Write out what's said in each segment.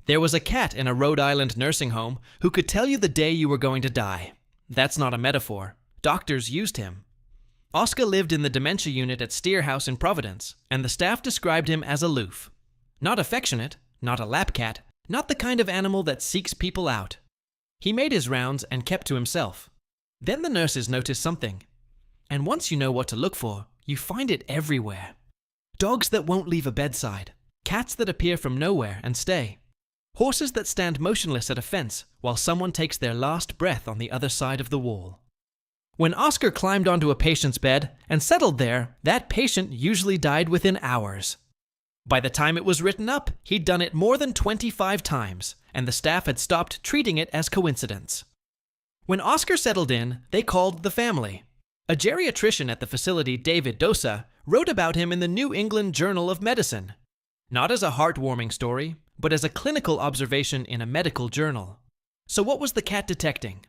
There was a cat in a Rhode Island nursing home who could tell you the day you were going to die. That's not a metaphor. Doctors used him. Oscar lived in the dementia unit at Steere House in Providence, and the staff described him as aloof. Not affectionate, not a lap cat, not the kind of animal that seeks people out. He made his rounds and kept to himself. Then the nurses noticed something. And once you know what to look for, you find it everywhere. Dogs that won't leave a bedside, cats that appear from nowhere and stay, horses that stand motionless at a fence while someone takes their last breath on the other side of the wall. When Oscar climbed onto a patient's bed and settled there, that patient usually died within hours. By the time it was written up, he'd done it more than 25 times, and the staff had stopped treating it as coincidence. When Oscar settled in, they called the family. A geriatrician at the facility, David Dosa, wrote about him in the New England Journal of Medicine. Not as a heartwarming story, but as a clinical observation in a medical journal. So what was the cat detecting?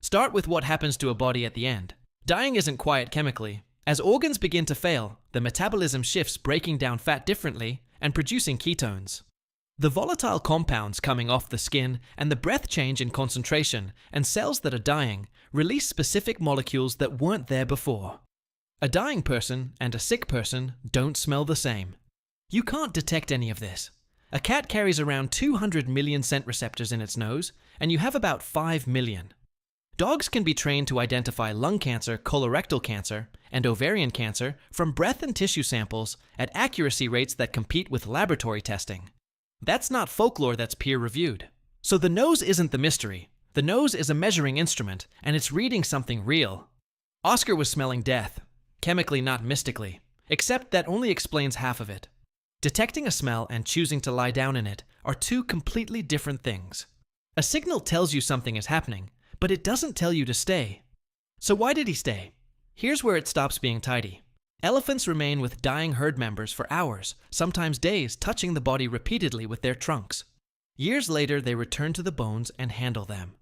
Start with what happens to a body at the end. Dying isn't quiet chemically. As organs begin to fail, the metabolism shifts, breaking down fat differently and producing ketones. The volatile compounds coming off the skin and the breath change in concentration, and cells that are dying release specific molecules that weren't there before. A dying person and a sick person don't smell the same. You can't detect any of this. A cat carries around 200 million scent receptors in its nose, and you have about 5 million. Dogs can be trained to identify lung cancer, colorectal cancer, and ovarian cancer from breath and tissue samples at accuracy rates that compete with laboratory testing. That's not folklore, that's peer-reviewed. So the nose isn't the mystery. The nose is a measuring instrument, and it's reading something real. Oscar was smelling death. Chemically, not mystically. Except that only explains half of it. Detecting a smell and choosing to lie down in it are two completely different things. A signal tells you something is happening, but it doesn't tell you to stay. So why did he stay? Here's where it stops being tidy. Elephants remain with dying herd members for hours, sometimes days, touching the body repeatedly with their trunks. Years later, they return to the bones and handle them.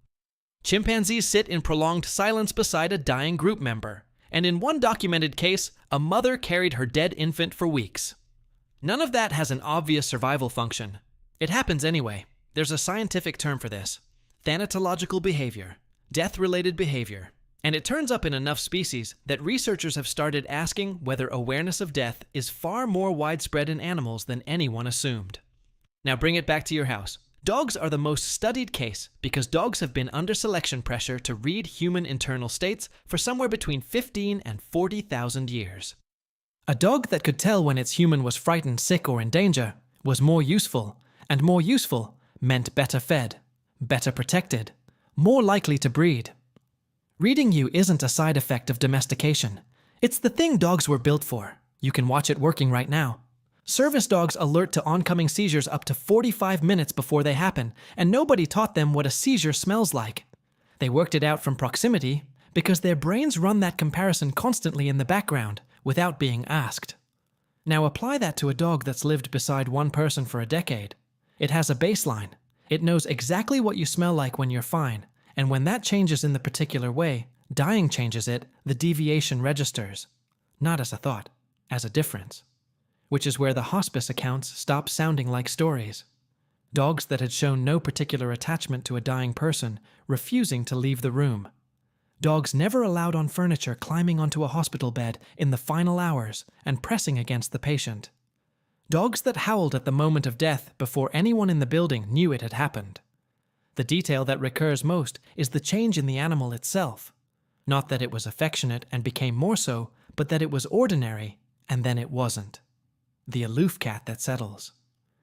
Chimpanzees sit in prolonged silence beside a dying group member, and in one documented case, a mother carried her dead infant for weeks. None of that has an obvious survival function. It happens anyway. There's a scientific term for this: thanatological behavior, death-related behavior. And it turns up in enough species that researchers have started asking whether awareness of death is far more widespread in animals than anyone assumed. Now bring it back to your house. Dogs are the most studied case because dogs have been under selection pressure to read human internal states for somewhere between 15 and 40,000 years. A dog that could tell when its human was frightened, sick, or in danger was more useful, and more useful meant better fed, better protected, more likely to breed. Reading you isn't a side effect of domestication. It's the thing dogs were built for. You can watch it working right now. Service dogs alert to oncoming seizures up to 45 minutes before they happen, and nobody taught them what a seizure smells like. They worked it out from proximity because their brains run that comparison constantly in the background without being asked. Now apply that to a dog that's lived beside one person for a decade. It has a baseline. It knows exactly what you smell like when you're fine. And when that changes in the particular way, dying changes it, the deviation registers. Not as a thought, as a difference. Which is where the hospice accounts stop sounding like stories. Dogs that had shown no particular attachment to a dying person, refusing to leave the room. Dogs never allowed on furniture, climbing onto a hospital bed in the final hours and pressing against the patient. Dogs that howled at the moment of death before anyone in the building knew it had happened. The detail that recurs most is the change in the animal itself. Not that it was affectionate and became more so, but that it was ordinary and then it wasn't. The aloof cat that settles.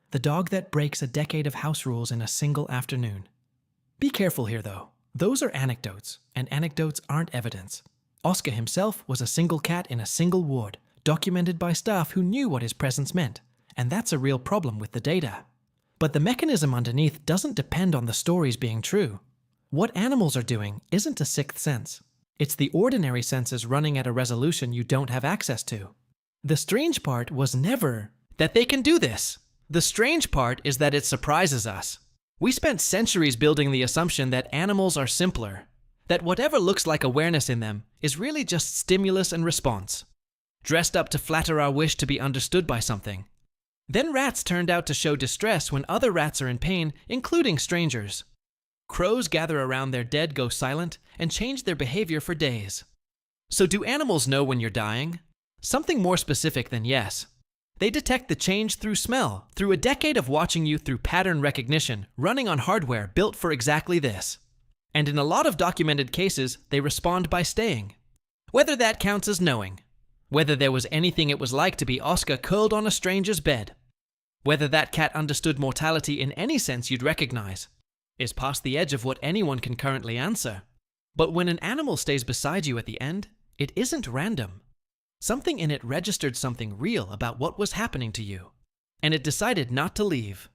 The dog that breaks a decade of house rules in a single afternoon. Be careful here though. Those are anecdotes, and anecdotes aren't evidence. Oscar himself was a single cat in a single ward, documented by staff who knew what his presence meant, and that's a real problem with the data. But the mechanism underneath doesn't depend on the stories being true. What animals are doing isn't a sixth sense. It's the ordinary senses running at a resolution you don't have access to. The strange part was never that they can do this. The strange part is that it surprises us. We spent centuries building the assumption that animals are simpler, that whatever looks like awareness in them is really just stimulus and response, dressed up to flatter our wish to be understood by something. Then rats turned out to show distress when other rats are in pain, including strangers. Crows gather around their dead, go silent, and change their behavior for days. So do animals know when you're dying? Something more specific than yes. They detect the change through smell, through a decade of watching you through pattern recognition, running on hardware built for exactly this. And in a lot of documented cases, they respond by staying. Whether that counts as knowing. Whether there was anything it was like to be Oscar curled on a stranger's bed. Whether that cat understood mortality in any sense you'd recognize. Is past the edge of what anyone can currently answer. But when an animal stays beside you at the end, it isn't random. Something in it registered something real about what was happening to you, and it decided not to leave.